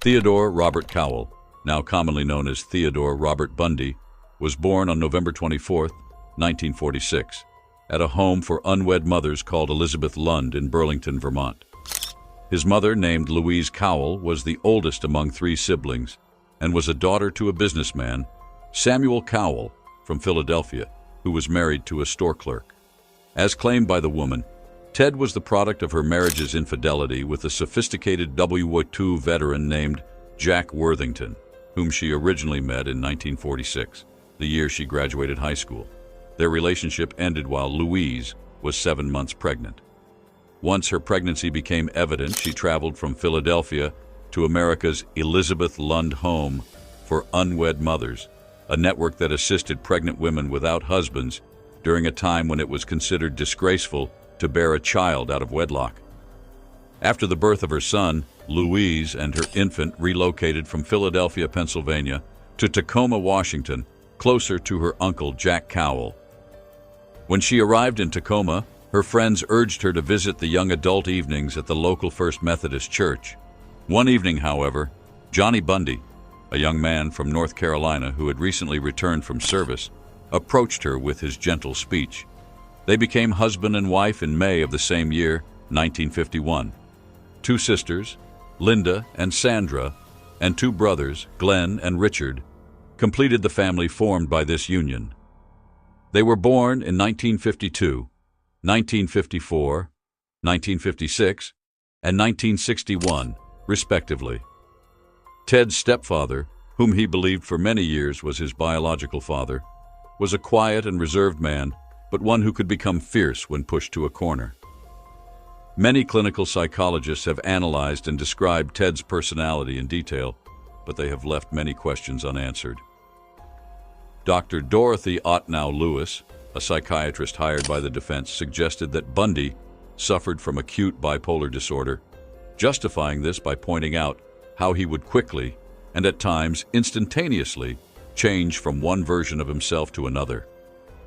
Theodore Robert Cowell, now commonly known as Theodore Robert Bundy, was born on November 24, 1946, at a home for unwed mothers called Elizabeth Lund in Burlington, Vermont. His mother, named Louise Cowell, was the oldest among three siblings and was a daughter to a businessman, Samuel Cowell, from Philadelphia, who was married to a store clerk. As claimed by the woman, Ted was the product of her marriage's infidelity with a sophisticated WW2 veteran named Jack Worthington, whom she originally met in 1946, the year she graduated high school. Their relationship ended while Louise was 7 months pregnant. Once her pregnancy became evident, she traveled from Philadelphia to America's Elizabeth Lund Home for Unwed Mothers, a network that assisted pregnant women without husbands during a time when it was considered disgraceful to bear a child out of wedlock. After the birth of her son, Louise and her infant relocated from Philadelphia, Pennsylvania, to Tacoma, Washington, closer to her uncle Jack Cowell. When she arrived in Tacoma, her friends urged her to visit the young adult evenings at the local First Methodist Church. One evening, however, Johnny Bundy, a young man from North Carolina who had recently returned from service, approached her with his gentle speech. They became husband and wife in May of the same year, 1951. Two sisters, Linda and Sandra, and two brothers, Glenn and Richard, completed the family formed by this union. They were born in 1952, 1954, 1956, and 1961, respectively. Ted's stepfather, whom he believed for many years was his biological father, was a quiet and reserved man, but one who could become fierce when pushed to a corner. Many clinical psychologists have analyzed and described Ted's personality in detail, but they have left many questions unanswered. Dr. Dorothy Ottnow Lewis, a psychiatrist hired by the defense, suggested that Bundy suffered from acute bipolar disorder, justifying this by pointing out how he would quickly, and at times instantaneously, change from one version of himself to another,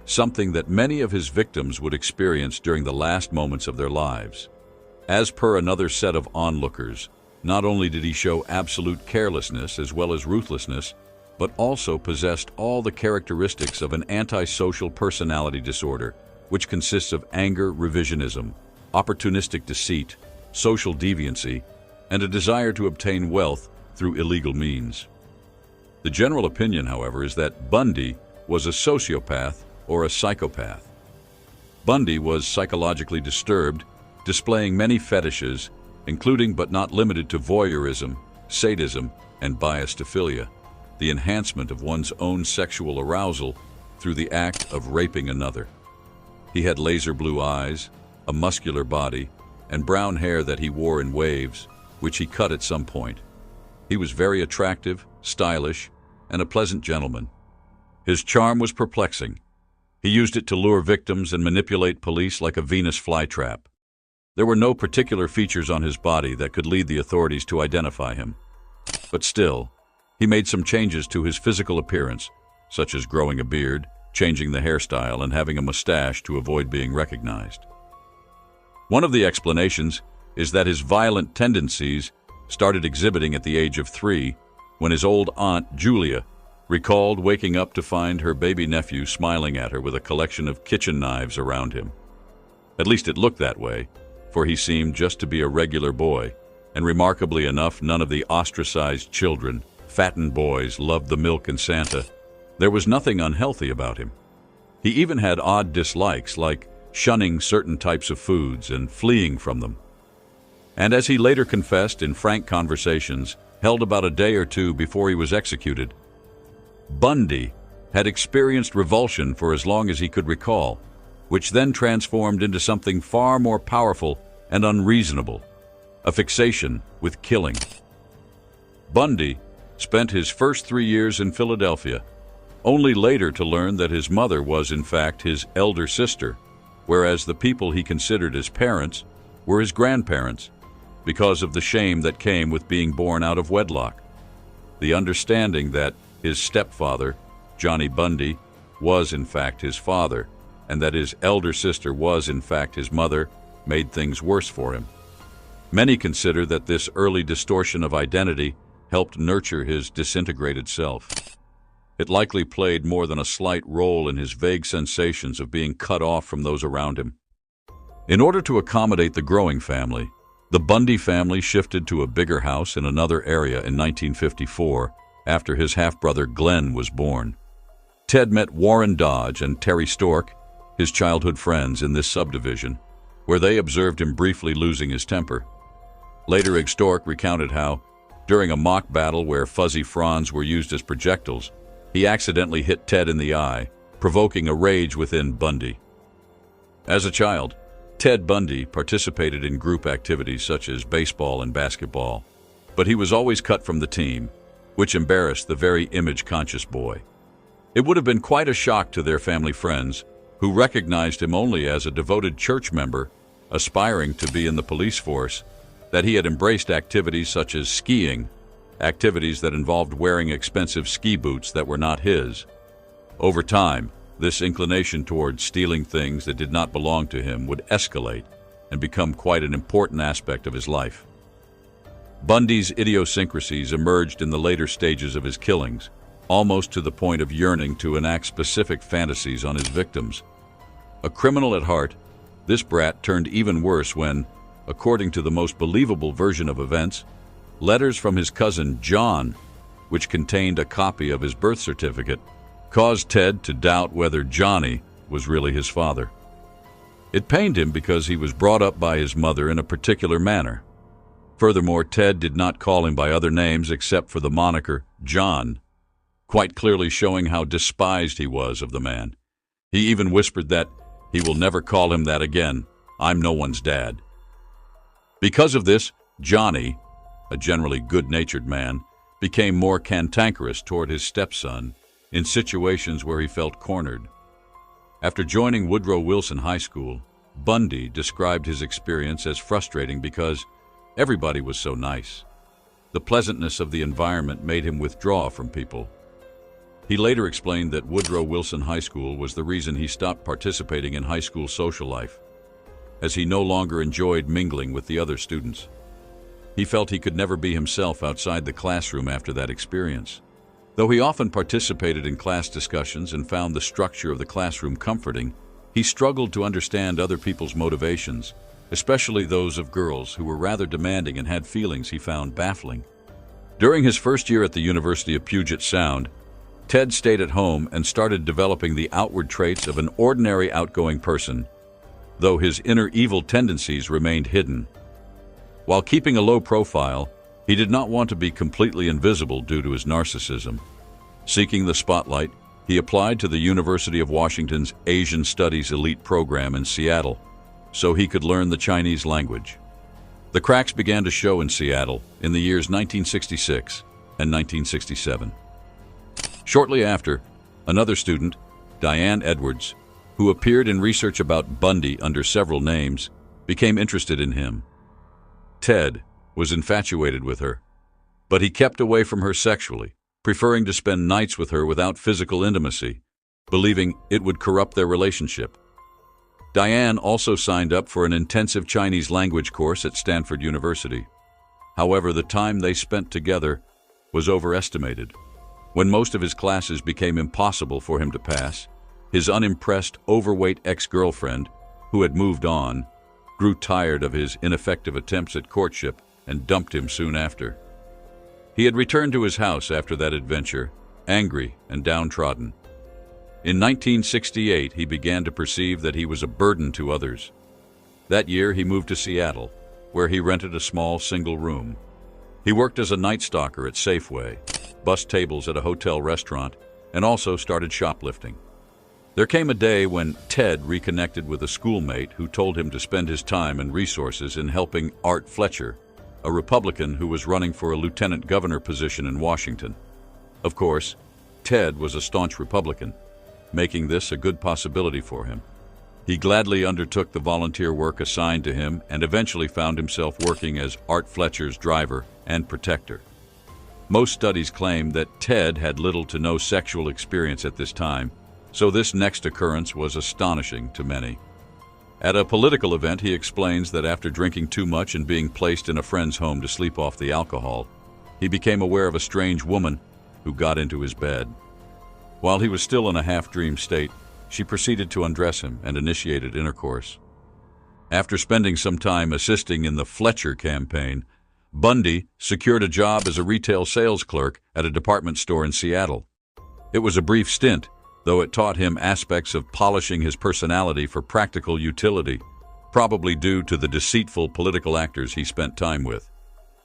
something that many of his victims would experience during the last moments of their lives. As per another set of onlookers, not only did he show absolute carelessness as well as ruthlessness, but also possessed all the characteristics of an antisocial personality disorder, which consists of anger, revisionism, opportunistic deceit, social deviancy, and a desire to obtain wealth through illegal means. The general opinion, however, is that Bundy was a sociopath or a psychopath. Bundy was psychologically disturbed, displaying many fetishes, including but not limited to voyeurism, sadism, and biastophilia, the enhancement of one's own sexual arousal through the act of raping another. He had laser blue eyes, a muscular body, and brown hair that he wore in waves, which he cut at some point. He was very attractive, stylish, and a pleasant gentleman. His charm was perplexing. He used it to lure victims and manipulate police like a Venus flytrap. There were no particular features on his body that could lead the authorities to identify him. But still, he made some changes to his physical appearance, such as growing a beard, changing the hairstyle, and having a mustache to avoid being recognized. One of the explanations is that his violent tendencies started exhibiting at the age of 3, when his old aunt, Julia, recalled waking up to find her baby nephew smiling at her with a collection of kitchen knives around him. At least it looked that way, for he seemed just to be a regular boy, and remarkably enough, none of the ostracized children, fattened boys, loved the milk and Santa. There was nothing unhealthy about him. He even had odd dislikes, like shunning certain types of foods and fleeing from them. And as he later confessed in frank conversations held about a day or two before he was executed, Bundy had experienced revulsion for as long as he could recall, which then transformed into something far more powerful and unreasonable, a fixation with killing. Bundy spent his first 3 years in Philadelphia, only later to learn that his mother was in fact his elder sister, whereas the people he considered his parents were his grandparents, because of the shame that came with being born out of wedlock. The understanding that his stepfather, Johnny Bundy, was in fact his father, and that his elder sister was in fact his mother, made things worse for him. Many consider that this early distortion of identity helped nurture his disintegrated self. It likely played more than a slight role in his vague sensations of being cut off from those around him. In order to accommodate the growing family, the Bundy family shifted to a bigger house in another area in 1954 after his half-brother Glenn was born. Ted met Warren Dodge and Terry Stork, his childhood friends, in this subdivision, where they observed him briefly losing his temper. Later, Stork recounted how, during a mock battle where fuzzy fronds were used as projectiles, he accidentally hit Ted in the eye, provoking a rage within Bundy. As a child, Ted Bundy participated in group activities such as baseball and basketball, but he was always cut from the team, which embarrassed the very image-conscious boy. It would have been quite a shock to their family friends, who recognized him only as a devoted church member aspiring to be in the police force, that he had embraced activities such as skiing, activities that involved wearing expensive ski boots that were not his. Over time, this inclination toward stealing things that did not belong to him would escalate and become quite an important aspect of his life. Bundy's idiosyncrasies emerged in the later stages of his killings, almost to the point of yearning to enact specific fantasies on his victims. A criminal at heart, this brat turned even worse when, according to the most believable version of events, letters from his cousin John, which contained a copy of his birth certificate, caused Ted to doubt whether Johnny was really his father. It pained him because he was brought up by his mother in a particular manner. Furthermore, Ted did not call him by other names except for the moniker John, quite clearly showing how despised he was of the man. He even whispered that he will never call him that again. I'm no one's dad. Because of this, Johnny, a generally good-natured man, became more cantankerous toward his stepson in situations where he felt cornered. After joining Woodrow Wilson High School, Bundy described his experience as frustrating because everybody was so nice. The pleasantness of the environment made him withdraw from people. He later explained that Woodrow Wilson High School was the reason he stopped participating in high school social life, as he no longer enjoyed mingling with the other students. He felt he could never be himself outside the classroom after that experience. Though he often participated in class discussions and found the structure of the classroom comforting, he struggled to understand other people's motivations, especially those of girls who were rather demanding and had feelings he found baffling. During his first year at the University of Puget Sound, Ted stayed at home and started developing the outward traits of an ordinary outgoing person, though his inner evil tendencies remained hidden. While keeping a low profile, he did not want to be completely invisible due to his narcissism. Seeking the spotlight, he applied to the University of Washington's Asian Studies elite program in Seattle, so he could learn the Chinese language. The cracks began to show in Seattle in the years 1966 and 1967. Shortly after, another student, Diane Edwards, who appeared in research about Bundy under several names, became interested in him. Ted was infatuated with her, but he kept away from her sexually, preferring to spend nights with her without physical intimacy, believing it would corrupt their relationship. Diane also signed up for an intensive Chinese language course at Stanford University. However, the time they spent together was overestimated. When most of his classes became impossible for him to pass, his unimpressed, overweight ex-girlfriend, who had moved on, grew tired of his ineffective attempts at courtship and dumped him soon after. He had returned to his house after that adventure, angry and downtrodden. In 1968, he began to perceive that he was a burden to others. That year, he moved to Seattle, where he rented a small single room. He worked as a night stalker at Safeway, bussed tables at a hotel restaurant, and also started shoplifting. There came a day when Ted reconnected with a schoolmate who told him to spend his time and resources in helping Art Fletcher, a Republican who was running for a lieutenant governor position in Washington. Of course, Ted was a staunch Republican, making this a good possibility for him. He gladly undertook the volunteer work assigned to him and eventually found himself working as Art Fletcher's driver and protector. Most studies claim that Ted had little to no sexual experience at this time, so this next occurrence was astonishing to many. At a political event, he explains that after drinking too much and being placed in a friend's home to sleep off the alcohol, he became aware of a strange woman who got into his bed. While he was still in a half-dream state, she proceeded to undress him and initiated intercourse. After spending some time assisting in the Fletcher campaign, Bundy secured a job as a retail sales clerk at a department store in Seattle. It was a brief stint, though it taught him aspects of polishing his personality for practical utility, probably due to the deceitful political actors he spent time with.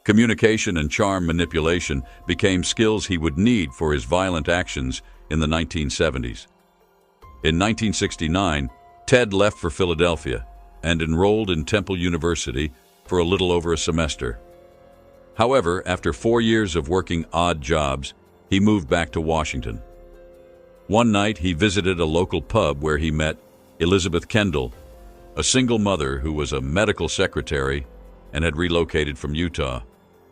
Communication and charm manipulation became skills he would need for his violent actions in the 1970s. In 1969, Ted left for Philadelphia and enrolled in Temple University for a little over a semester. However, after 4 years of working odd jobs, he moved back to Washington. One night, he visited a local pub where he met Elizabeth Kendall, a single mother who was a medical secretary and had relocated from Utah.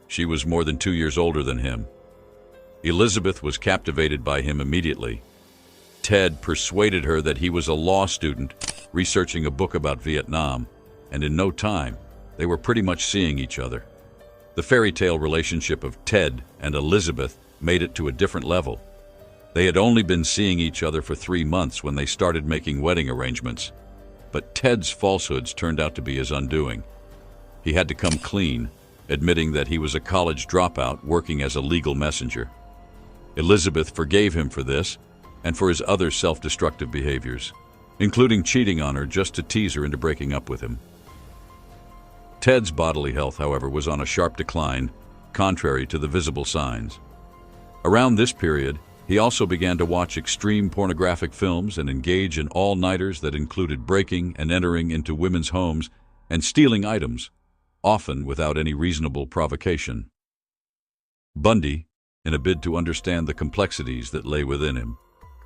She was more than 2 years older than him. Elizabeth was captivated by him immediately. Ted persuaded her that he was a law student researching a book about Vietnam, and in no time, they were pretty much seeing each other. The fairy tale relationship of Ted and Elizabeth made it to a different level. They had only been seeing each other for 3 months when they started making wedding arrangements. But Ted's falsehoods turned out to be his undoing. He had to come clean, admitting that he was a college dropout working as a legal messenger. Elizabeth forgave him for this and for his other self-destructive behaviors, including cheating on her just to tease her into breaking up with him. Ted's bodily health, however, was on a sharp decline, contrary to the visible signs. Around this period, he also began to watch extreme pornographic films and engage in all-nighters that included breaking and entering into women's homes and stealing items, often without any reasonable provocation. Bundy, in a bid to understand the complexities that lay within him,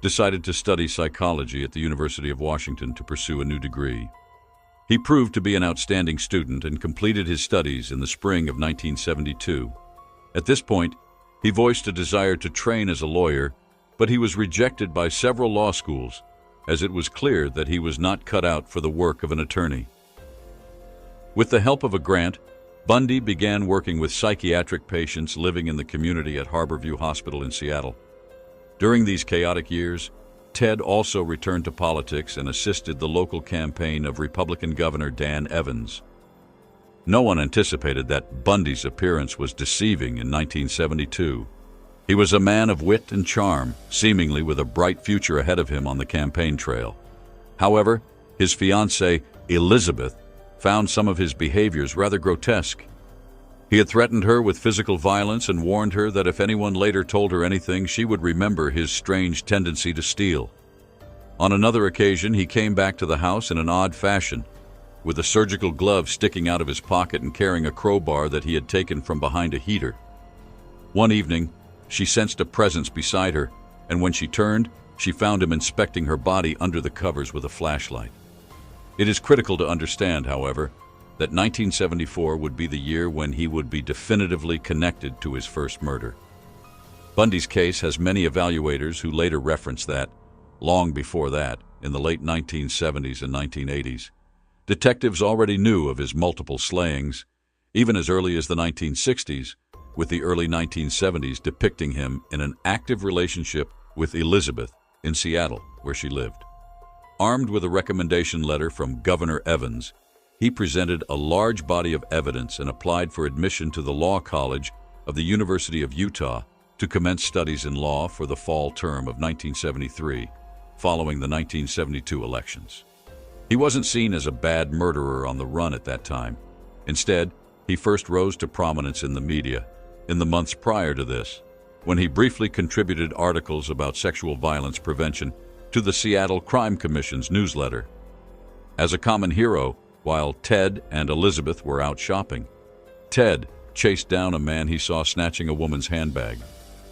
decided to study psychology at the University of Washington to pursue a new degree. He proved to be an outstanding student and completed his studies in the spring of 1972. At this point, he voiced a desire to train as a lawyer, but he was rejected by several law schools, as it was clear that he was not cut out for the work of an attorney. With the help of a grant, Bundy began working with psychiatric patients living in the community at Harborview Hospital in Seattle. During these chaotic years, Ted also returned to politics and assisted the local campaign of Republican Governor Dan Evans. No one anticipated that Bundy's appearance was deceiving in 1972. He was a man of wit and charm, seemingly with a bright future ahead of him on the campaign trail. However, his fiancée, Elizabeth, found some of his behaviors rather grotesque. He had threatened her with physical violence and warned her that if anyone later told her anything, she would remember his strange tendency to steal. On another occasion, he came back to the house in an odd fashion, with a surgical glove sticking out of his pocket and carrying a crowbar that he had taken from behind a heater. One evening, she sensed a presence beside her, and when she turned, she found him inspecting her body under the covers with a flashlight. It is critical to understand, however, that 1974 would be the year when he would be definitively connected to his first murder. Bundy's case has many evaluators who later reference that, long before that, in the late 1970s and 1980s, detectives already knew of his multiple slayings, even as early as the 1960s, with the early 1970s depicting him in an active relationship with Elizabeth in Seattle, where she lived. Armed with a recommendation letter from Governor Evans, he presented a large body of evidence and applied for admission to the Law College of the University of Utah to commence studies in law for the fall term of 1973, following the 1972 elections. He wasn't seen as a bad murderer on the run at that time. Instead, he first rose to prominence in the media in the months prior to this, when he briefly contributed articles about sexual violence prevention to the Seattle Crime Commission's newsletter. As a common hero, while Ted and Elizabeth were out shopping, Ted chased down a man he saw snatching a woman's handbag.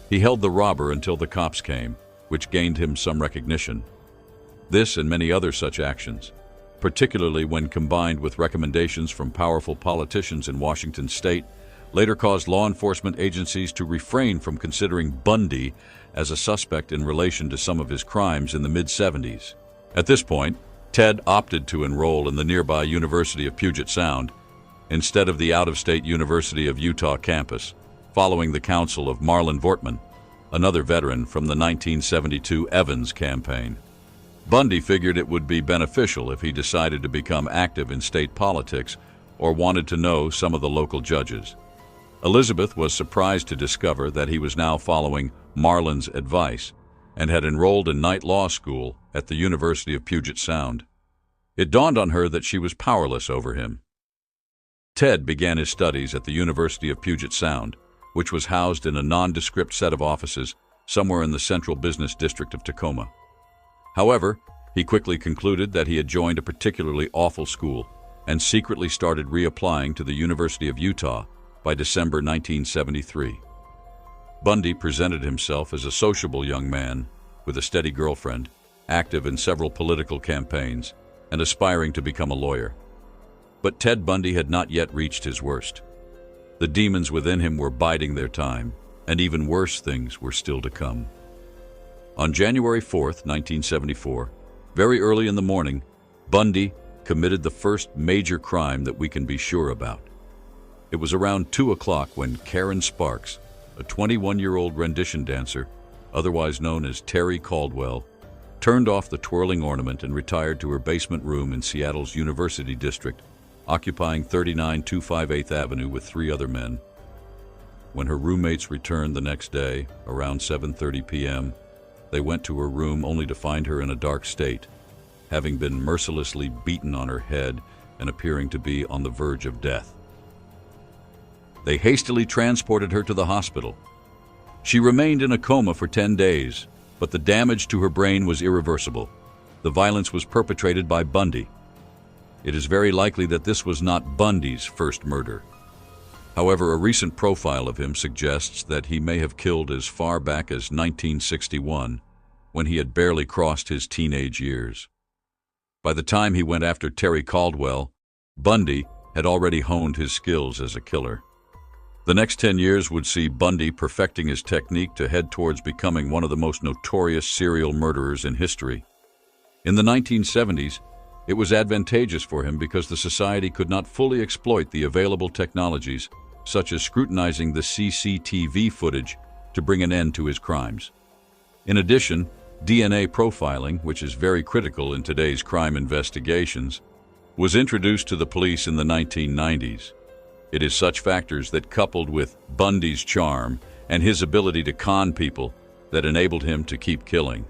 He held the robber until the cops came, which gained him some recognition. This and many other such actions, particularly when combined with recommendations from powerful politicians in Washington state, later caused law enforcement agencies to refrain from considering Bundy as a suspect in relation to some of his crimes in the mid-70s. At this point, Ted opted to enroll in the nearby University of Puget Sound instead of the out-of-state University of Utah campus, following the counsel of Marlon Vortman, another veteran from the 1972 Evans campaign. Bundy figured it would be beneficial if he decided to become active in state politics or wanted to know some of the local judges. Elizabeth was surprised to discover that he was now following Marlon's advice and had enrolled in night law school at the University of Puget Sound. It dawned on her that she was powerless over him. Ted began his studies at the University of Puget Sound, which was housed in a nondescript set of offices somewhere in the central business district of Tacoma. However, he quickly concluded that he had joined a particularly awful school and secretly started reapplying to the University of Utah by December 1973. Bundy presented himself as a sociable young man with a steady girlfriend, active in several political campaigns, and aspiring to become a lawyer. But Ted Bundy had not yet reached his worst. The demons within him were biding their time, and even worse things were still to come. On January 4th, 1974, very early in the morning, Bundy committed the first major crime that we can be sure about. It was around 2 o'clock when Karen Sparks, a 21-year-old rendition dancer, otherwise known as Terry Caldwell, turned off the twirling ornament and retired to her basement room in Seattle's University District, occupying 39-258th Avenue with 3 other men. When her roommates returned the next day, around 7:30 p.m., they went to her room only to find her in a dark state, having been mercilessly beaten on her head and appearing to be on the verge of death. They hastily transported her to the hospital. She remained in a coma for 10 days, but the damage to her brain was irreversible. The violence was perpetrated by Bundy. It is very likely that this was not Bundy's first murder. However, a recent profile of him suggests that he may have killed as far back as 1961, when he had barely crossed his teenage years. By the time he went after Terry Caldwell, Bundy had already honed his skills as a killer. The next 10 years would see Bundy perfecting his technique to head towards becoming one of the most notorious serial murderers in history. In the 1970s, it was advantageous for him because the society could not fully exploit the available technologies, such as scrutinizing the CCTV footage, to bring an end to his crimes. In addition, DNA profiling, which is very critical in today's crime investigations, was introduced to the police in the 1990s. It is such factors that, coupled with Bundy's charm and his ability to con people, that enabled him to keep killing.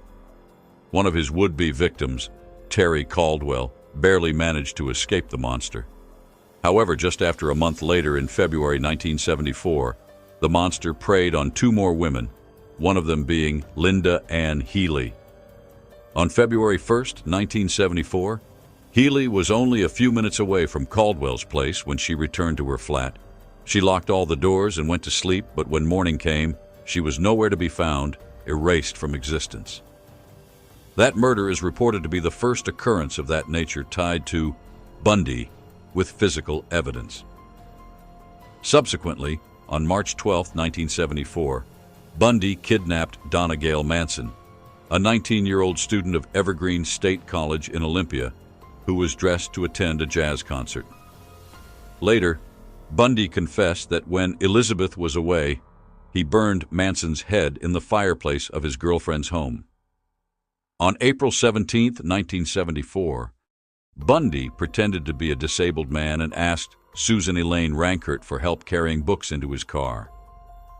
One of his would-be victims, Terry Caldwell, barely managed to escape the monster. However, just after a month later, in February 1974, the monster preyed on 2 more women, one of them being Linda Ann Healy. On February 1st, 1974, Healy was only a few minutes away from Caldwell's place when she returned to her flat. She locked all the doors and went to sleep, but when morning came, she was nowhere to be found, erased from existence. That murder is reported to be the first occurrence of that nature tied to Bundy with physical evidence. Subsequently, on March 12, 1974, Bundy kidnapped Donna Gail Manson, a 19-year-old student of Evergreen State College in Olympia, who was dressed to attend a jazz concert. Later, Bundy confessed that when Elizabeth was away, he burned Manson's head in the fireplace of his girlfriend's home. On April 17, 1974, Bundy pretended to be a disabled man and asked Susan Elaine Rankert for help carrying books into his car.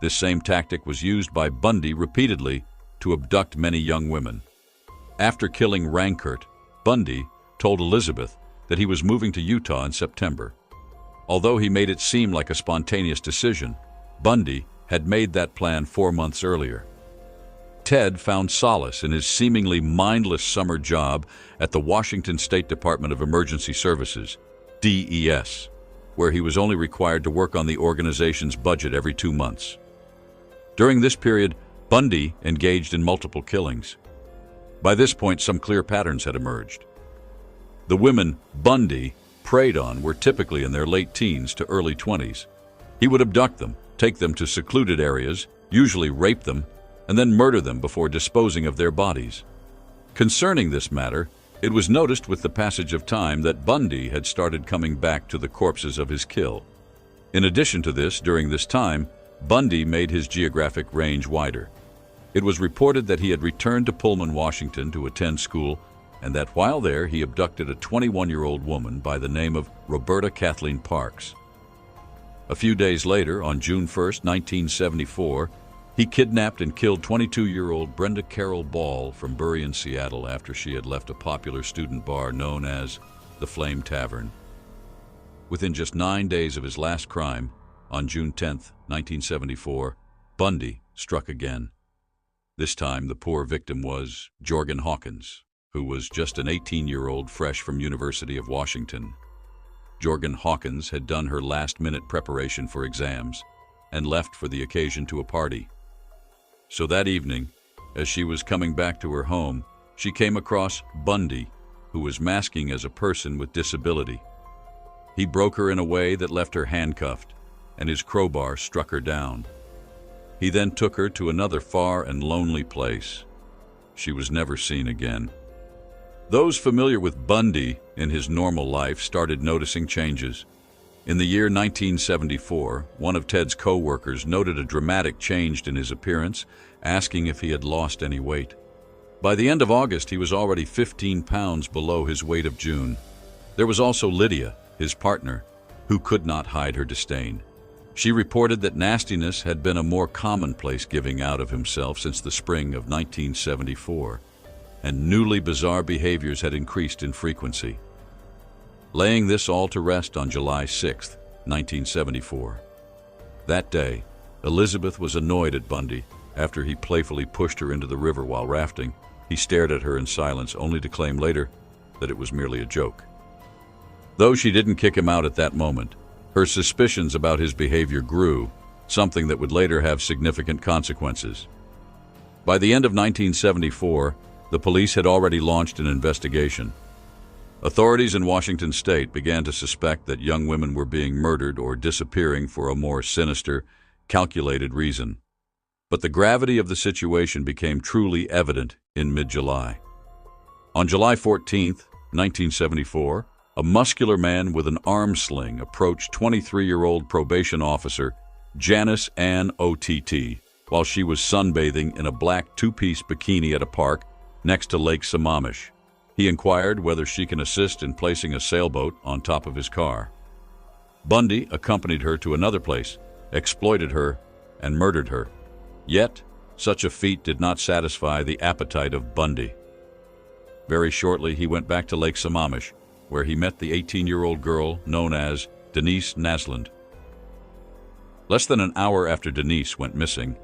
This same tactic was used by Bundy repeatedly to abduct many young women. After killing Rankert, Bundy told Elizabeth that he was moving to Utah in September. Although he made it seem like a spontaneous decision, Bundy had made that plan 4 months earlier. Ted found solace in his seemingly mindless summer job at the Washington State Department of Emergency Services, DES, where he was only required to work on the organization's budget every 2 months. During this period, Bundy engaged in multiple killings. By this point, some clear patterns had emerged. The women Bundy preyed on were typically in their late teens to early 20s. He would abduct them, take them to secluded areas, usually rape them, and then murder them before disposing of their bodies. Concerning this matter, it was noticed with the passage of time that Bundy had started coming back to the corpses of his kill. In addition to this, during this time, Bundy made his geographic range wider. It was reported that he had returned to Pullman, Washington to attend school, and that while there he abducted a 21-year-old woman by the name of Roberta Kathleen Parks. A few days later, on June 1, 1974, he kidnapped and killed 22-year-old Brenda Carol Ball from Burien, Seattle, after she had left a popular student bar known as the Flame Tavern. Within just 9 days of his last crime, on June 10, 1974, Bundy struck again. This time, the poor victim was Jorgen Hawkins, who was just an 18-year-old fresh from University of Washington. Jorgen Hawkins had done her last-minute preparation for exams and left for the occasion to a party. So that evening, as she was coming back to her home, she came across Bundy, who was masking as a person with disability. He broke her in a way that left her handcuffed, and his crowbar struck her down. He then took her to another far and lonely place. She was never seen again. Those familiar with Bundy in his normal life started noticing changes. In the year 1974, one of Ted's co-workers noted a dramatic change in his appearance, asking if he had lost any weight. By the end of August, he was already 15 pounds below his weight of June. There was also Lydia, his partner, who could not hide her disdain. She reported that nastiness had been a more commonplace giving out of himself since the spring of 1974, and newly bizarre behaviors had increased in frequency. Laying this all to rest on July 6, 1974. That day, Elizabeth was annoyed at Bundy. After he playfully pushed her into the river while rafting, he stared at her in silence, only to claim later that it was merely a joke. Though she didn't kick him out at that moment, her suspicions about his behavior grew, something that would later have significant consequences. By the end of 1974, the police had already launched an investigation. Authorities in Washington state began to suspect that young women were being murdered or disappearing for a more sinister, calculated reason. But the gravity of the situation became truly evident in mid-July. On July 14, 1974, a muscular man with an arm sling approached 23-year-old probation officer Janice Ann OTT while she was sunbathing in a black two-piece bikini at a park next to Lake Sammamish. He inquired whether she can assist in placing a sailboat on top of his car. Bundy accompanied her to another place, exploited her, and murdered her. Yet, such a feat did not satisfy the appetite of Bundy. Very shortly, he went back to Lake Sammamish, where he met the 18-year-old girl known as Denise Naslund. Less than an hour after Denise went missing,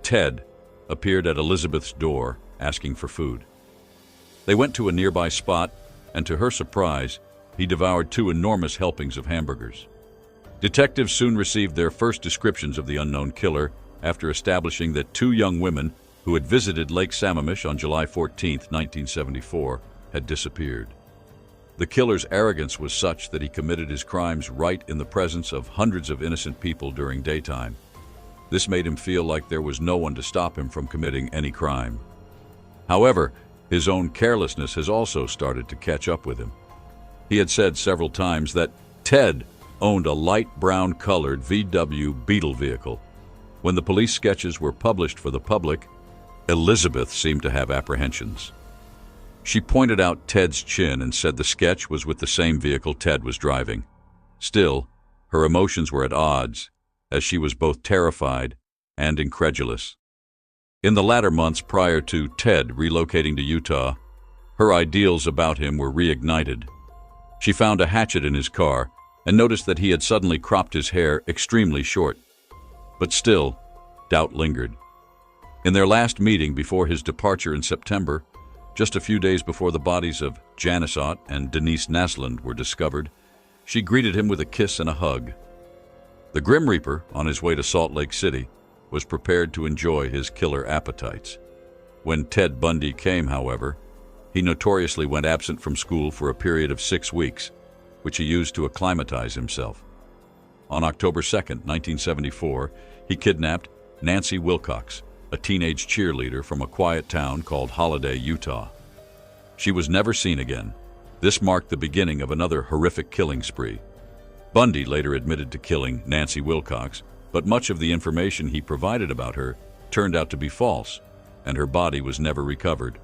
Ted appeared at Elizabeth's door asking for food. They went to a nearby spot, and to her surprise, he devoured 2 enormous helpings of hamburgers. Detectives soon received their first descriptions of the unknown killer after establishing that 2 young women who had visited Lake Sammamish on July 14, 1974, had disappeared. The killer's arrogance was such that he committed his crimes right in the presence of hundreds of innocent people during daytime. This made him feel like there was no one to stop him from committing any crime. However, his own carelessness has also started to catch up with him. He had said several times that Ted owned a light brown-colored VW Beetle vehicle. When the police sketches were published for the public, Elizabeth seemed to have apprehensions. She pointed out Ted's chin and said the sketch was with the same vehicle Ted was driving. Still, her emotions were at odds, as she was both terrified and incredulous. In the latter months prior to Ted relocating to Utah, her ideals about him were reignited. She found a hatchet in his car and noticed that he had suddenly cropped his hair extremely short. But still, doubt lingered. In their last meeting before his departure in September, just a few days before the bodies of Janice Ott and Denise Naslund were discovered, she greeted him with a kiss and a hug. The Grim Reaper, on his way to Salt Lake City, was prepared to enjoy his killer appetites. When Ted Bundy came, however, he notoriously went absent from school for a period of 6 weeks, which he used to acclimatize himself. On October 2, 1974, he kidnapped Nancy Wilcox, a teenage cheerleader from a quiet town called Holiday, Utah. She was never seen again. This marked the beginning of another horrific killing spree. Bundy later admitted to killing Nancy Wilcox, but much of the information he provided about her turned out to be false, and her body was never recovered.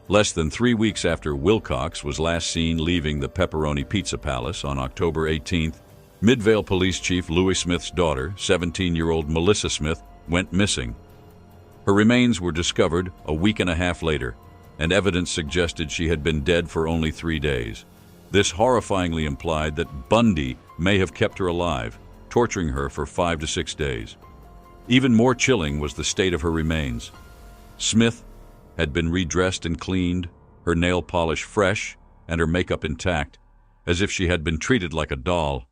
Less than 3 weeks after Wilcox was last seen leaving the Pepperoni Pizza Palace on October 18th, Midvale Police Chief Louis Smith's daughter, 17-year-old Melissa Smith, went missing. Her remains were discovered a week and a half later, and evidence suggested she had been dead for only 3 days. This horrifyingly implied that Bundy may have kept her alive, torturing her for 5 to 6 days. Even more chilling was the state of her remains. Smith had been redressed and cleaned, her nail polish fresh and her makeup intact, as if she had been treated like a doll.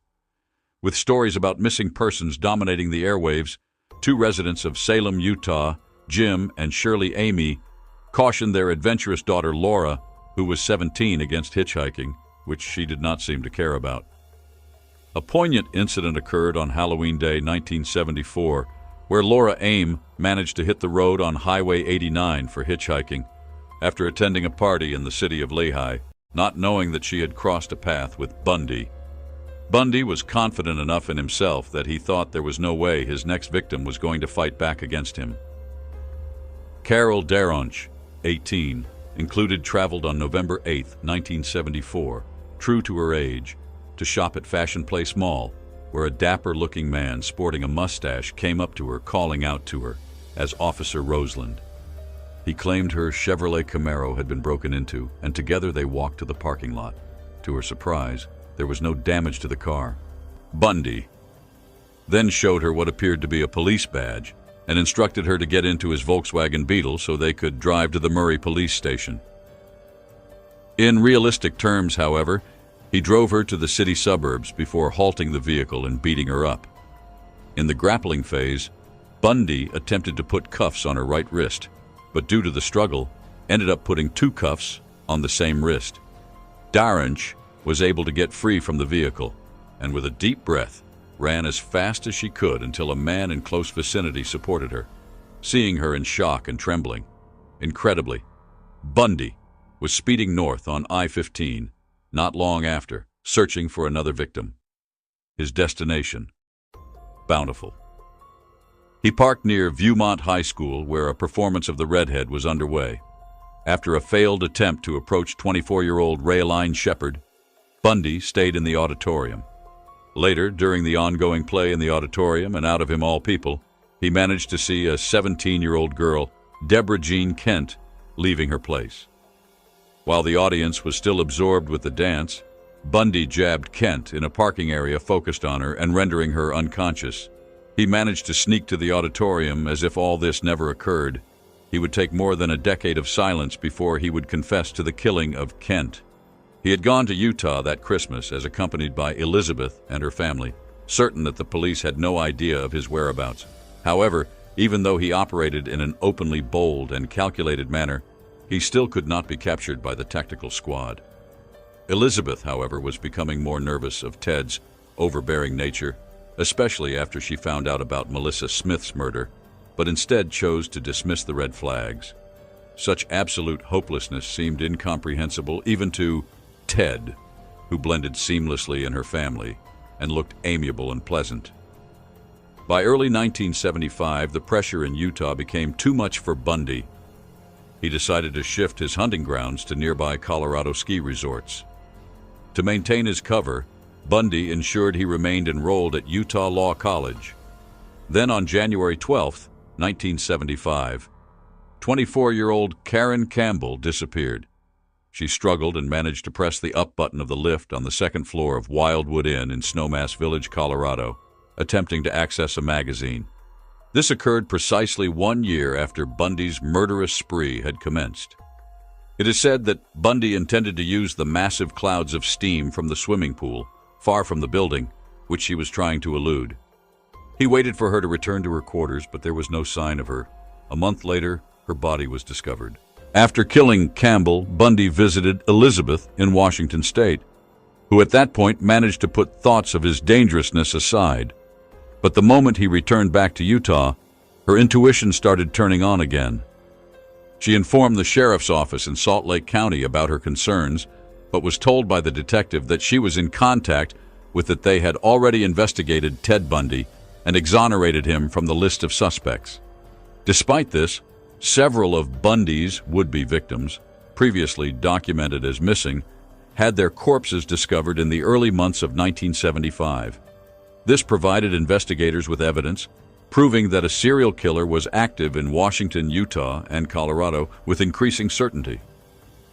With stories about missing persons dominating the airwaves, 2 residents of Salem, Utah, Jim and Shirley Amy, cautioned their adventurous daughter Laura, who was 17, against hitchhiking, which she did not seem to care about. A poignant incident occurred on Halloween Day 1974, where Laura Aim managed to hit the road on Highway 89 for hitchhiking after attending a party in the city of Lehi, not knowing that she had crossed a path with Bundy. Bundy was confident enough in himself that he thought there was no way his next victim was going to fight back against him. Carol Daronch, 18, traveled on November 8, 1974, true to her age, to shop at Fashion Place Mall, where a dapper-looking man sporting a mustache came up to her, calling out to her as Officer Roseland. He claimed her Chevrolet Camaro had been broken into, and together they walked to the parking lot. To her surprise, there was no damage to the car. Bundy then showed her what appeared to be a police badge and instructed her to get into his Volkswagen Beetle so they could drive to the Murray police station. In realistic terms, however, he drove her to the city suburbs before halting the vehicle and beating her up. In the grappling phase, Bundy attempted to put cuffs on her right wrist, but due to the struggle, ended up putting 2 cuffs on the same wrist. Daronch was able to get free from the vehicle, and with a deep breath, ran as fast as she could until a man in close vicinity supported her, seeing her in shock and trembling. Incredibly, Bundy was speeding north on I-15 not long after, searching for another victim. His destination, Bountiful. He parked near Viewmont High School, where a performance of The Redhead was underway. After a failed attempt to approach 24-year-old Raylene Shepard, Bundy stayed in the auditorium. Later, during the ongoing play in the auditorium and out of him all people, he managed to see a 17-year-old girl, Deborah Jean Kent, leaving her place. While the audience was still absorbed with the dance, Bundy jabbed Kent in a parking area focused on her and rendering her unconscious. He managed to sneak to the auditorium as if all this never occurred. He would take more than a decade of silence before he would confess to the killing of Kent. He had gone to Utah that Christmas as accompanied by Elizabeth and her family, certain that the police had no idea of his whereabouts. However, even though he operated in an openly bold and calculated manner, he still could not be captured by the tactical squad. Elizabeth, however, was becoming more nervous of Ted's overbearing nature, especially after she found out about Melissa Smith's murder, but instead chose to dismiss the red flags. Such absolute hopelessness seemed incomprehensible even to Ted, who blended seamlessly in her family and looked amiable and pleasant. By early 1975, the pressure in Utah became too much for Bundy. He decided to shift his hunting grounds to nearby Colorado ski resorts. To maintain his cover, Bundy ensured he remained enrolled at Utah Law College. Then on January 12, 1975, 24-year-old Karen Campbell disappeared. She struggled and managed to press the up button of the lift on the second floor of Wildwood Inn in Snowmass Village, Colorado, attempting to access a magazine. This occurred precisely 1 year after Bundy's murderous spree had commenced. It is said that Bundy intended to use the massive clouds of steam from the swimming pool, far from the building, which she was trying to elude. He waited for her to return to her quarters, but there was no sign of her. A month later, her body was discovered. After killing Campbell, Bundy visited Elizabeth in Washington State, who at that point managed to put thoughts of his dangerousness aside. But the moment he returned back to Utah, her intuition started turning on again. She informed the sheriff's office in Salt Lake County about her concerns, but was told by the detective that she was in contact with that they had already investigated Ted Bundy and exonerated him from the list of suspects. Despite this, several of Bundy's would-be victims, previously documented as missing, had their corpses discovered in the early months of 1975. This provided investigators with evidence, proving that a serial killer was active in Washington, Utah, and Colorado with increasing certainty.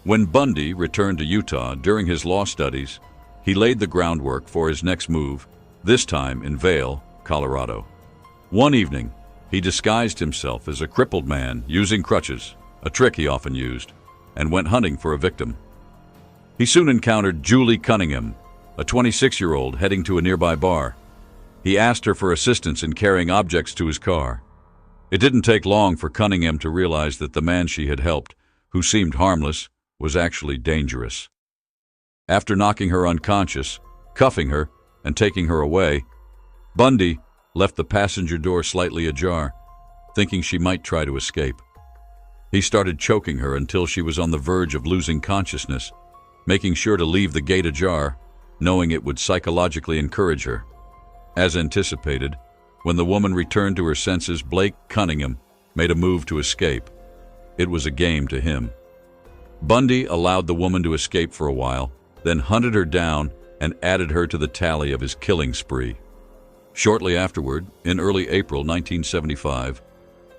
When Bundy returned to Utah during his law studies, he laid the groundwork for his next move, this time in Vail, Colorado. One evening, he disguised himself as a crippled man using crutches, a trick he often used, and went hunting for a victim. He soon encountered Julie Cunningham, a 26-year-old heading to a nearby bar. He asked her for assistance in carrying objects to his car. It didn't take long for Cunningham to realize that the man she had helped, who seemed harmless, was actually dangerous. After knocking her unconscious, cuffing her, and taking her away, Bundy left the passenger door slightly ajar, thinking she might try to escape. He started choking her until she was on the verge of losing consciousness, making sure to leave the gate ajar, knowing it would psychologically encourage her. As anticipated, when the woman returned to her senses, Blake Cunningham made a move to escape. It was a game to him. Bundy allowed the woman to escape for a while, then hunted her down and added her to the tally of his killing spree. Shortly afterward, in early April 1975,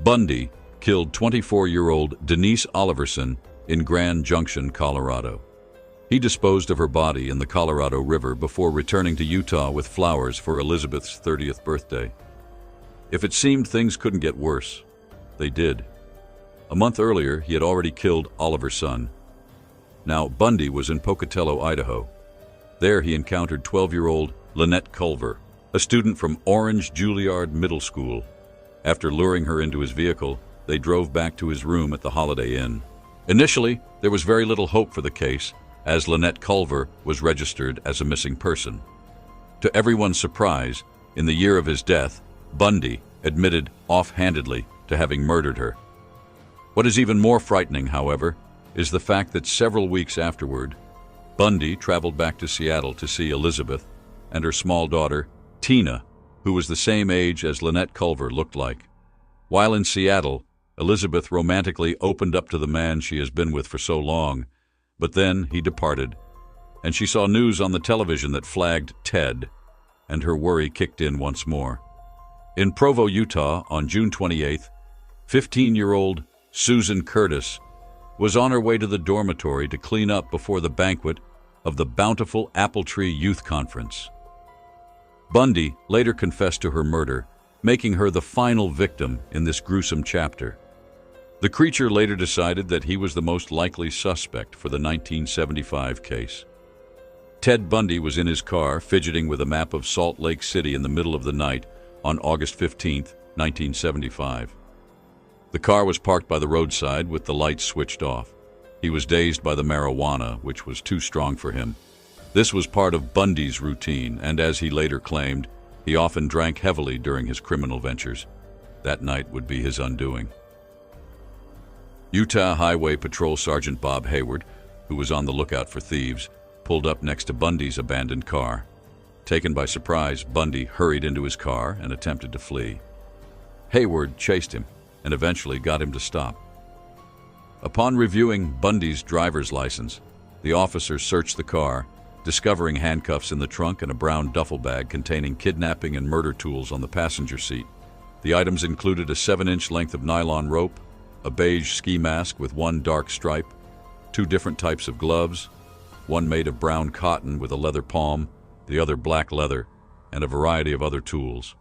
Bundy killed 24-year-old Denise Oliverson in Grand Junction, Colorado. He disposed of her body in the Colorado River before returning to Utah with flowers for Elizabeth's 30th birthday. If it seemed things couldn't get worse, they did. A month earlier, he had already killed Oliver's son. Now, Bundy was in Pocatello, Idaho. There, he encountered 12-year-old Lynette Culver, a student from Orange Juilliard Middle School. After luring her into his vehicle, they drove back to his room at the Holiday Inn. Initially, there was very little hope for the case, as Lynette Culver was registered as a missing person. To everyone's surprise, in the year of his death, Bundy admitted offhandedly to having murdered her. What is even more frightening, however, is the fact that several weeks afterward, Bundy traveled back to Seattle to see Elizabeth and her small daughter, Tina, who was the same age as Lynette Culver looked like. While in Seattle, Elizabeth romantically opened up to the man she has been with for so long, but then he departed, and she saw news on the television that flagged Ted, and her worry kicked in once more. In Provo, Utah, on June 28th, 15-year-old Susan Curtis was on her way to the dormitory to clean up before the banquet of the Bountiful Apple Tree Youth Conference. Bundy later confessed to her murder, making her the final victim in this gruesome chapter. The creature later decided that he was the most likely suspect for the 1975 case. Ted Bundy was in his car, fidgeting with a map of Salt Lake City in the middle of the night on August 15, 1975. The car was parked by the roadside with the lights switched off. He was dazed by the marijuana, which was too strong for him. This was part of Bundy's routine, and as he later claimed, he often drank heavily during his criminal ventures. That night would be his undoing. Utah Highway Patrol Sergeant Bob Hayward, who was on the lookout for thieves, pulled up next to Bundy's abandoned car. Taken by surprise, Bundy hurried into his car and attempted to flee. Hayward chased him and eventually got him to stop. Upon reviewing Bundy's driver's license, the officer searched the car, discovering handcuffs in the trunk and a brown duffel bag containing kidnapping and murder tools on the passenger seat. The items included a 7-inch length of nylon rope, a beige ski mask with one dark stripe, 2 different types of gloves, one made of brown cotton with a leather palm, the other black leather, and a variety of other tools.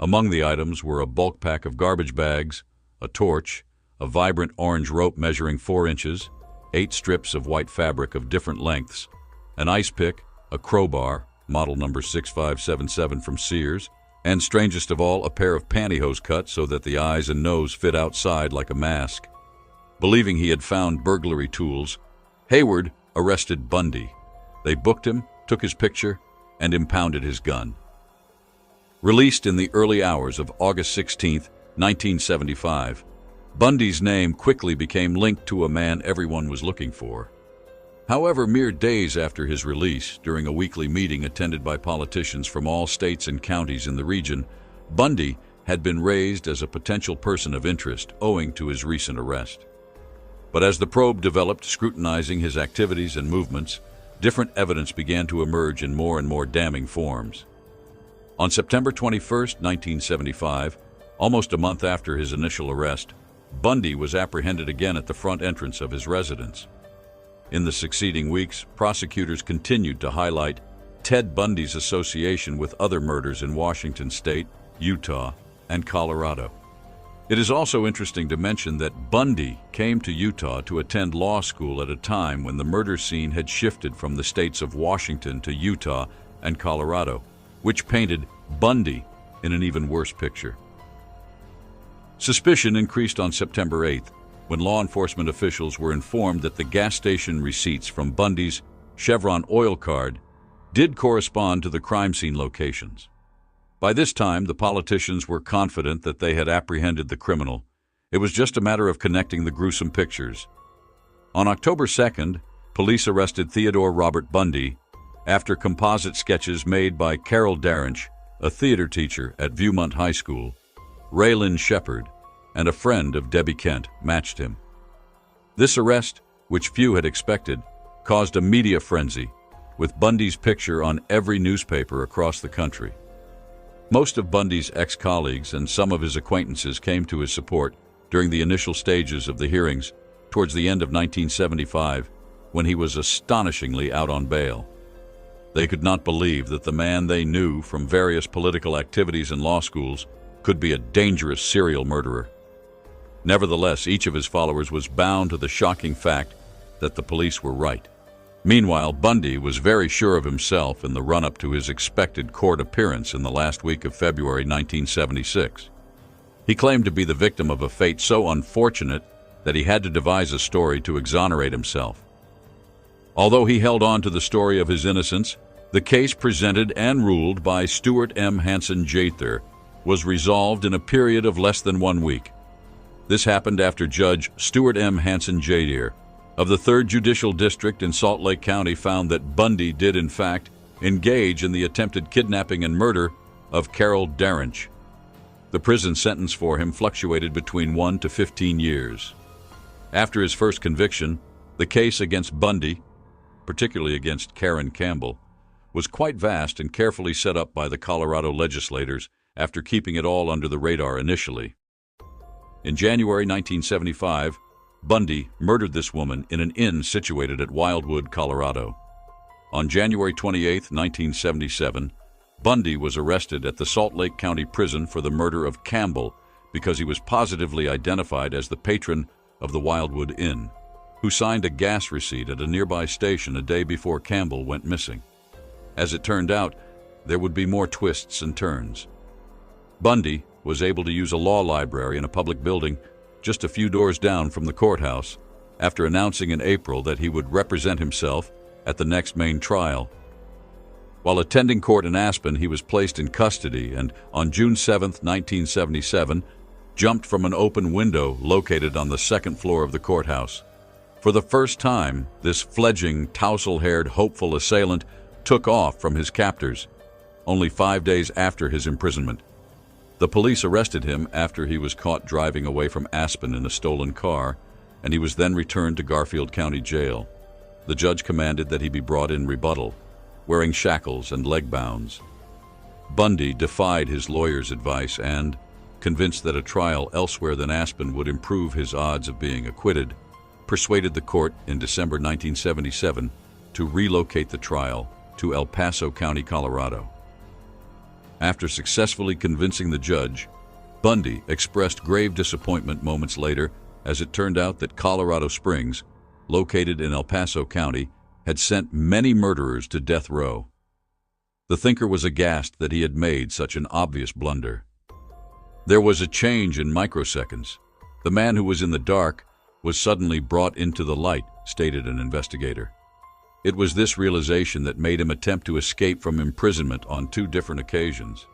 Among the items were a bulk pack of garbage bags, a torch, a vibrant orange rope measuring 4 inches, 8 strips of white fabric of different lengths, an ice pick, a crowbar, model number 6577 from Sears, and strangest of all, a pair of pantyhose cut so that the eyes and nose fit outside like a mask. Believing he had found burglary tools, Hayward arrested Bundy. They booked him, took his picture, and impounded his gun. Released in the early hours of August 16, 1975, Bundy's name quickly became linked to a man everyone was looking for. However, mere days after his release, during a weekly meeting attended by politicians from all states and counties in the region, Bundy had been raised as a potential person of interest owing to his recent arrest. But as the probe developed, scrutinizing his activities and movements, different evidence began to emerge in more and more damning forms. On September 21, 1975, almost a month after his initial arrest, Bundy was apprehended again at the front entrance of his residence. In the succeeding weeks, prosecutors continued to highlight Ted Bundy's association with other murders in Washington State, Utah, and Colorado. It is also interesting to mention that Bundy came to Utah to attend law school at a time when the murder scene had shifted from the states of Washington to Utah and Colorado, which painted Bundy in an even worse picture. Suspicion increased on September 8th, when law enforcement officials were informed that the gas station receipts from Bundy's Chevron oil card did correspond to the crime scene locations. By this time, the politicians were confident that they had apprehended the criminal. It was just a matter of connecting the gruesome pictures. On October 2nd, police arrested Theodore Robert Bundy after composite sketches made by Carol Daronch, a theater teacher at Viewmont High School, Raylan Shepard, and a friend of Debbie Kent, matched him. This arrest, which few had expected, caused a media frenzy, with Bundy's picture on every newspaper across the country. Most of Bundy's ex-colleagues and some of his acquaintances came to his support during the initial stages of the hearings towards the end of 1975, when he was astonishingly out on bail. They could not believe that the man they knew from various political activities and law schools could be a dangerous serial murderer. Nevertheless, each of his followers was bound to the shocking fact that the police were right. Meanwhile, Bundy was very sure of himself in the run-up to his expected court appearance in the last week of February 1976. He claimed to be the victim of a fate so unfortunate that he had to devise a story to exonerate himself. Although he held on to the story of his innocence, the case presented and ruled by Stuart M. Hansen Jather was resolved in a period of less than 1 week. This happened after Judge Stuart M. Hansen Jather of the 3rd Judicial District in Salt Lake County found that Bundy did, in fact, engage in the attempted kidnapping and murder of Carol Daronch. The prison sentence for him fluctuated between 1 to 15 years. After his first conviction, the case against Bundy, particularly against Karen Campbell, was quite vast and carefully set up by the Colorado legislators after keeping it all under the radar initially. In January 1975, Bundy murdered this woman in an inn situated at Wildwood, Colorado. On January 28, 1977, Bundy was arrested at the Salt Lake County Prison for the murder of Campbell because he was positively identified as the patron of the Wildwood Inn, who signed a gas receipt at a nearby station a day before Campbell went missing. As it turned out, there would be more twists and turns. Bundy was able to use a law library in a public building just a few doors down from the courthouse after announcing in April that he would represent himself at the next main trial. While attending court in Aspen, he was placed in custody and, on June 7, 1977, jumped from an open window located on the 2nd floor of the courthouse. For the first time, this fledgling, tousle-haired, hopeful assailant took off from his captors, only 5 days after his imprisonment. The police arrested him after he was caught driving away from Aspen in a stolen car, and he was then returned to Garfield County Jail. The judge commanded that he be brought in rebuttal, wearing shackles and leg bounds. Bundy defied his lawyer's advice and, convinced that a trial elsewhere than Aspen would improve his odds of being acquitted, persuaded the court in December 1977 to relocate the trial to El Paso County, Colorado. After successfully convincing the judge, Bundy expressed grave disappointment moments later as it turned out that Colorado Springs, located in El Paso County, had sent many murderers to death row. The thinker was aghast that he had made such an obvious blunder. There was a change in microseconds. The man who was in the dark was suddenly brought into the light, stated an investigator. It was this realization that made him attempt to escape from imprisonment on 2 different occasions.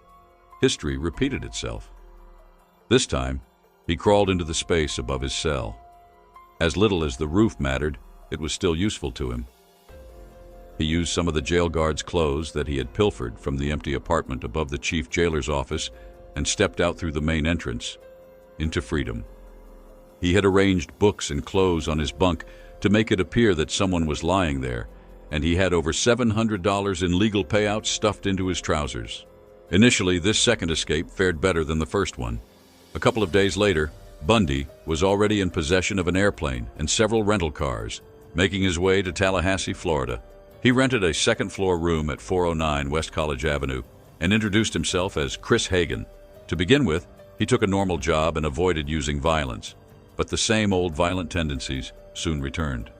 History repeated itself. This time, he crawled into the space above his cell. As little as the roof mattered, it was still useful to him. He used some of the jail guard's clothes that he had pilfered from the empty apartment above the chief jailer's office and stepped out through the main entrance into freedom. He had arranged books and clothes on his bunk to make it appear that someone was lying there, and he had over $700 in legal payouts stuffed into his trousers. Initially, this second escape fared better than the first one. A couple of days later, Bundy was already in possession of an airplane and several rental cars, making his way to Tallahassee, Florida. He rented a second-floor room at 409 West College Avenue and introduced himself as Chris Hagen. To begin with, he took a normal job and avoided using violence, but the same old violent tendencies soon returned.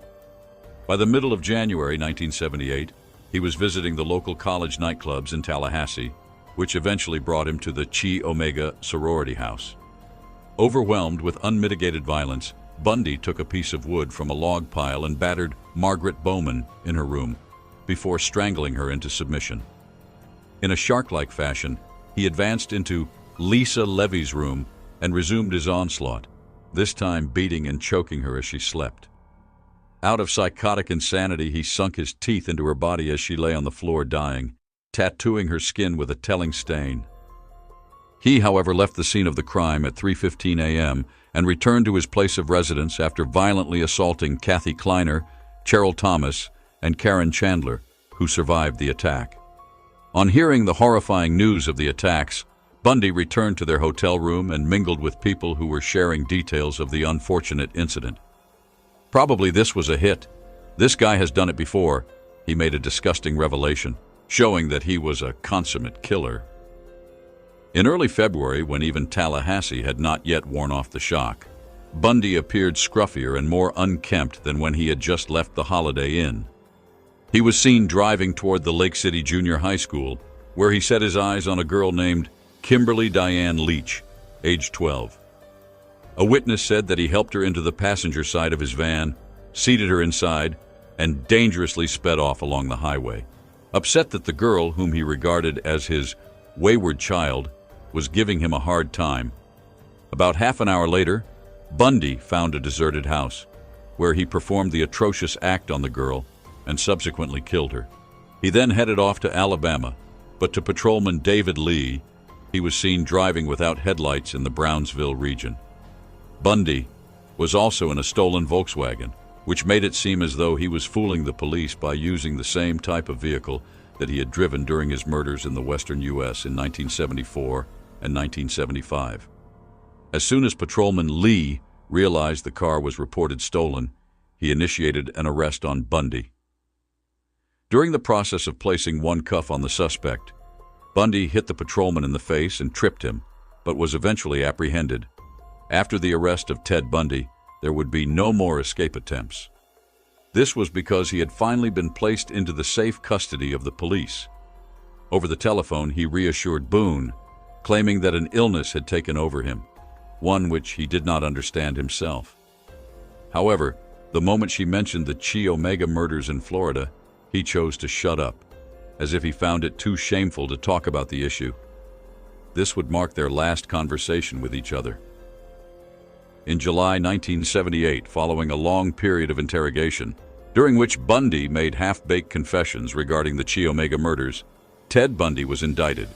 By the middle of January 1978, he was visiting the local college nightclubs in Tallahassee, which eventually brought him to the Chi Omega sorority house. Overwhelmed with unmitigated violence, Bundy took a piece of wood from a log pile and battered Margaret Bowman in her room before strangling her into submission. In a shark-like fashion, he advanced into Lisa Levy's room and resumed his onslaught, this time beating and choking her as she slept. Out of psychotic insanity, he sunk his teeth into her body as she lay on the floor dying, tattooing her skin with a telling stain. He, however, left the scene of the crime at 3:15 a.m. and returned to his place of residence after violently assaulting Kathy Kleiner, Cheryl Thomas, and Karen Chandler, who survived the attack. On hearing the horrifying news of the attacks, Bundy returned to their hotel room and mingled with people who were sharing details of the unfortunate incident. Probably this was a hit. This guy has done it before, he made a disgusting revelation, showing that he was a consummate killer. In early February, when even Tallahassee had not yet worn off the shock, Bundy appeared scruffier and more unkempt than when he had just left the Holiday Inn. He was seen driving toward the Lake City Junior High School, where he set his eyes on a girl named Kimberly Diane Leach, age 12. A witness said that he helped her into the passenger side of his van, seated her inside, and dangerously sped off along the highway. Upset that the girl, whom he regarded as his wayward child, was giving him a hard time, about half an hour later, Bundy found a deserted house, where he performed the atrocious act on the girl and subsequently killed her. He then headed off to Alabama, but to Patrolman David Lee, he was seen driving without headlights in the Brownsville region. Bundy was also in a stolen Volkswagen, which made it seem as though he was fooling the police by using the same type of vehicle that he had driven during his murders in the western U.S. in 1974 and 1975. As soon as Patrolman Lee realized the car was reported stolen, he initiated an arrest on Bundy. During the process of placing one cuff on the suspect, Bundy hit the patrolman in the face and tripped him, but was eventually apprehended. After the arrest of Ted Bundy, there would be no more escape attempts. This was because he had finally been placed into the safe custody of the police. Over the telephone, he reassured Boone, claiming that an illness had taken over him, one which he did not understand himself. However, the moment she mentioned the Chi Omega murders in Florida, he chose to shut up, as if he found it too shameful to talk about the issue. This would mark their last conversation with each other. In July 1978, following a long period of interrogation, during which Bundy made half-baked confessions regarding the Chi Omega murders, Ted Bundy was indicted.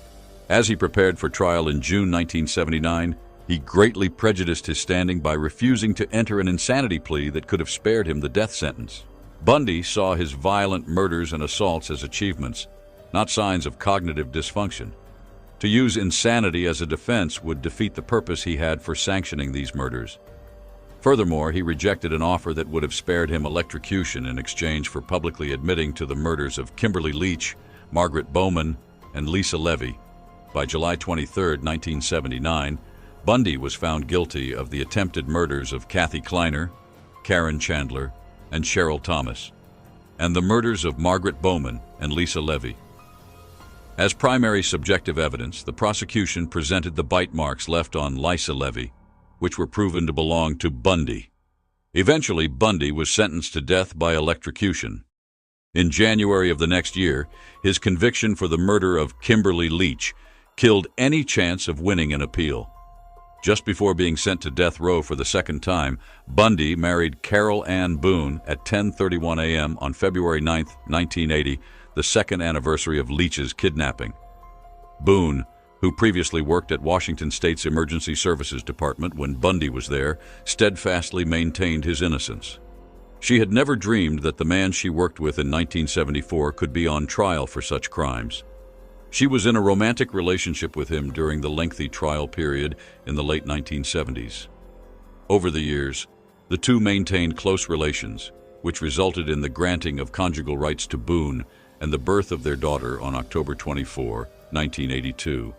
As he prepared for trial in June 1979, he greatly prejudiced his standing by refusing to enter an insanity plea that could have spared him the death sentence. Bundy saw his violent murders and assaults as achievements, not signs of cognitive dysfunction. To use insanity as a defense would defeat the purpose he had for sanctioning these murders. Furthermore, he rejected an offer that would have spared him electrocution in exchange for publicly admitting to the murders of Kimberly Leach, Margaret Bowman, and Lisa Levy. By July 23, 1979, Bundy was found guilty of the attempted murders of Kathy Kleiner, Karen Chandler, and Cheryl Thomas, and the murders of Margaret Bowman and Lisa Levy. As primary subjective evidence, the prosecution presented the bite marks left on Lisa Levy, which were proven to belong to Bundy. Eventually, Bundy was sentenced to death by electrocution. In January of the next year, his conviction for the murder of Kimberly Leach killed any chance of winning an appeal. Just before being sent to death row for the second time, Bundy married Carol Ann Boone at 10:31 a.m. on February 9, 1980, the second anniversary of Leach's kidnapping. Boone, who previously worked at Washington State's Emergency Services Department when Bundy was there, steadfastly maintained his innocence. She had never dreamed that the man she worked with in 1974 could be on trial for such crimes. She was in a romantic relationship with him during the lengthy trial period in the late 1970s. Over the years, the two maintained close relations, which resulted in the granting of conjugal rights to Boone and the birth of their daughter on October 24, 1982.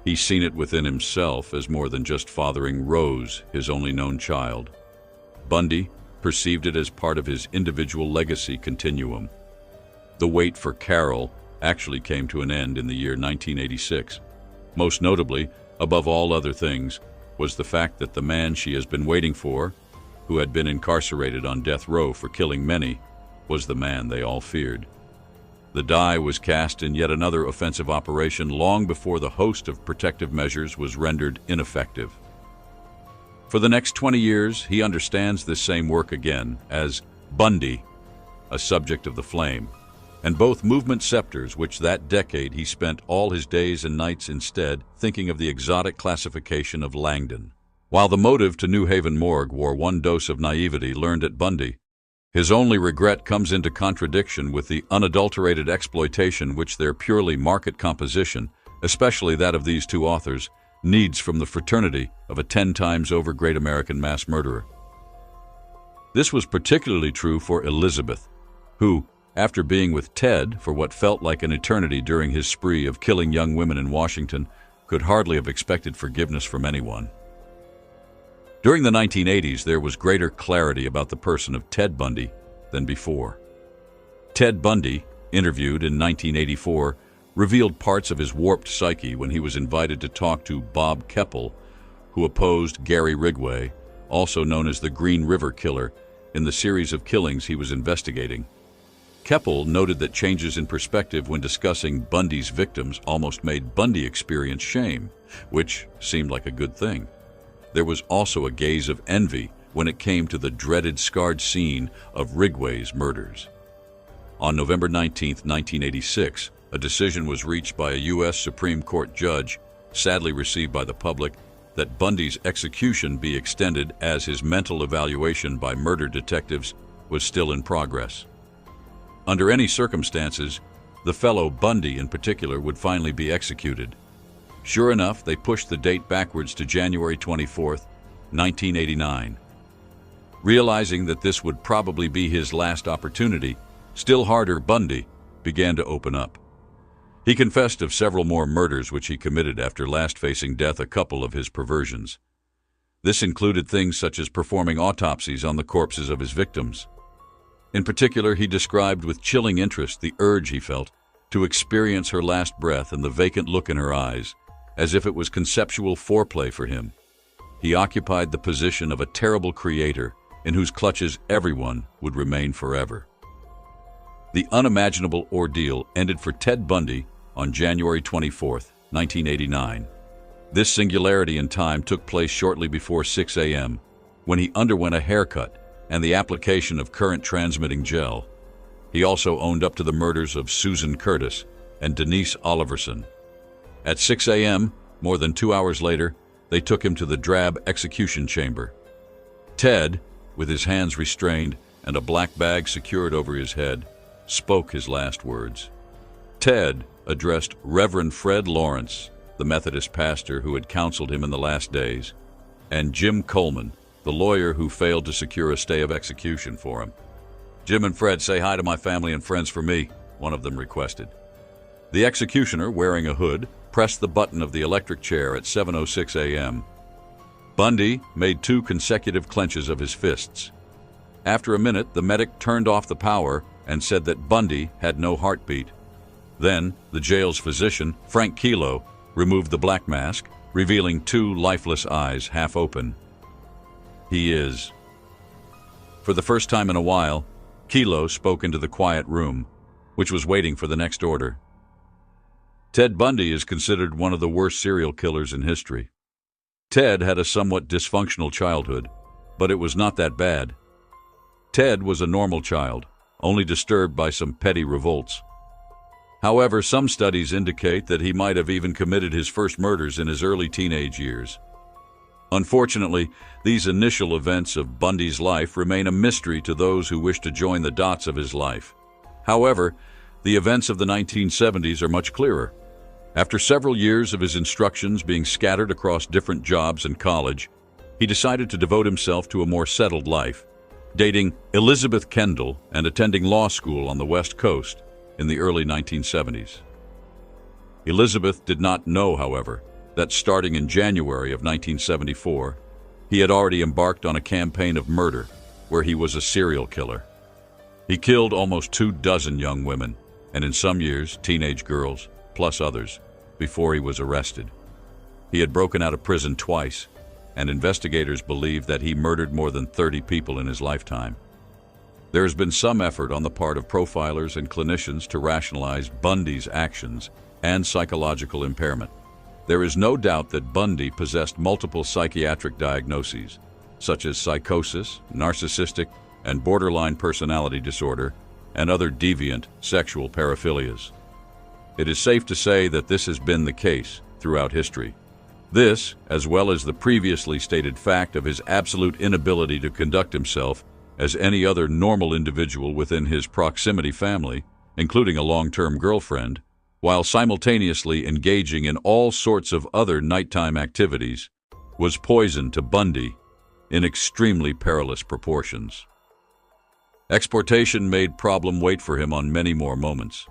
He's seen it within himself as more than just fathering Rose, his only known child. Bundy perceived it as part of his individual legacy continuum. The wait for Carol actually came to an end in the year 1986. Most notably, above all other things, was the fact that the man she has been waiting for, who had been incarcerated on death row for killing many, was the man they all feared. The die was cast in yet another offensive operation long before the host of protective measures was rendered ineffective. For the next 20 years, he understands this same work again as Bundy, a subject of the flame, and both movement scepters which that decade he spent all his days and nights instead thinking of the exotic classification of Langdon. While the motive to New Haven morgue wore one dose of naivety learned at Bundy, his only regret comes into contradiction with the unadulterated exploitation which their purely market composition, especially that of these two authors, needs from the fraternity of a 10 times over great American mass murderer. This was particularly true for Elizabeth, who, after being with Ted for what felt like an eternity during his spree of killing young women in Washington, could hardly have expected forgiveness from anyone. During the 1980s, there was greater clarity about the person of Ted Bundy than before. Ted Bundy, interviewed in 1984, revealed parts of his warped psyche when he was invited to talk to Bob Keppel, who opposed Gary Rigway, also known as the Green River Killer, in the series of killings he was investigating. Keppel noted that changes in perspective when discussing Bundy's victims almost made Bundy experience shame, which seemed like a good thing. There was also a gaze of envy when it came to the dreaded scarred scene of Rigway's murders. On November 19, 1986, a decision was reached by a U.S. Supreme Court judge, sadly received by the public, that Bundy's execution be extended as his mental evaluation by murder detectives was still in progress. Under any circumstances, the fellow Bundy in particular would finally be executed. Sure enough, they pushed the date backwards to January 24, 1989. Realizing that this would probably be his last opportunity, still harder Bundy began to open up. He confessed of several more murders which he committed after last facing death a couple of his perversions. This included things such as performing autopsies on the corpses of his victims. In particular, he described with chilling interest the urge he felt to experience her last breath and the vacant look in her eyes, as if it was conceptual foreplay for him. He occupied the position of a terrible creator in whose clutches everyone would remain forever. The unimaginable ordeal ended for Ted Bundy on January 24, 1989. This singularity in time took place shortly before 6 a.m., when he underwent a haircut and the application of current-transmitting gel. He also owned up to the murders of Susan Curtis and Denise Oliverson. At 6 a.m., more than 2 hours later, they took him to the drab execution chamber. Ted, with his hands restrained and a black bag secured over his head, spoke his last words. Ted addressed Reverend Fred Lawrence, the Methodist pastor who had counseled him in the last days, and Jim Coleman, the lawyer who failed to secure a stay of execution for him. "Jim and Fred, say hi to my family and friends for me," one of them requested. The executioner, wearing a hood, pressed the button of the electric chair at 7:06 a.m. Bundy made 2 consecutive clenches of his fists. After a minute, the medic turned off the power and said that Bundy had no heartbeat. Then, the jail's physician, Frank Kilo, removed the black mask, revealing 2 lifeless eyes half open. "He is." For the first time in a while, Kilo spoke into the quiet room, which was waiting for the next order. Ted Bundy is considered one of the worst serial killers in history. Ted had a somewhat dysfunctional childhood, but it was not that bad. Ted was a normal child, only disturbed by some petty revolts. However, some studies indicate that he might have even committed his first murders in his early teenage years. Unfortunately, these initial events of Bundy's life remain a mystery to those who wish to join the dots of his life. However, the events of the 1970s are much clearer. After several years of his instructions being scattered across different jobs and college, he decided to devote himself to a more settled life, dating Elizabeth Kendall and attending law school on the West Coast in the early 1970s. Elizabeth did not know, however, that starting in January of 1974, he had already embarked on a campaign of murder where he was a serial killer. He killed almost 24 young women, and in some years, teenage girls, plus others, before he was arrested. He had broken out of prison twice, and investigators believe that he murdered more than 30 people in his lifetime. There has been some effort on the part of profilers and clinicians to rationalize Bundy's actions and psychological impairment. There is no doubt that Bundy possessed multiple psychiatric diagnoses, such as psychosis, narcissistic and borderline personality disorder, and other deviant sexual paraphilias. It is safe to say that this has been the case throughout history. This, as well as the previously stated fact of his absolute inability to conduct himself as any other normal individual within his proximity family, including a long-term girlfriend, while simultaneously engaging in all sorts of other nighttime activities, was poison to Bundy in extremely perilous proportions. Exportation made problem wait for him on many more moments.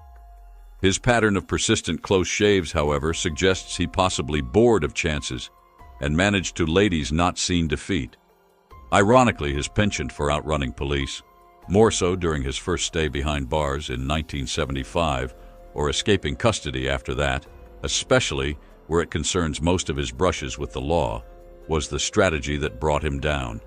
His pattern of persistent close shaves, however, suggests he possibly bored of chances and managed to ladies not seen defeat. Ironically, his penchant for outrunning police, more so during his first stay behind bars in 1975, or escaping custody after that, especially where it concerns most of his brushes with the law, was the strategy that brought him down.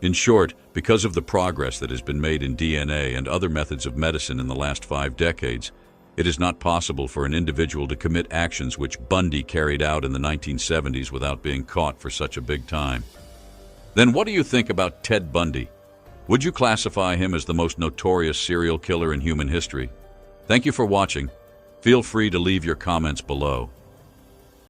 In short, because of the progress that has been made in DNA and other methods of medicine in the last 5 decades, it is not possible for an individual to commit actions which Bundy carried out in the 1970s without being caught for such a big time. Then what do you think about Ted Bundy? Would you classify him as the most notorious serial killer in human history? Thank you for watching. Feel free to leave your comments below.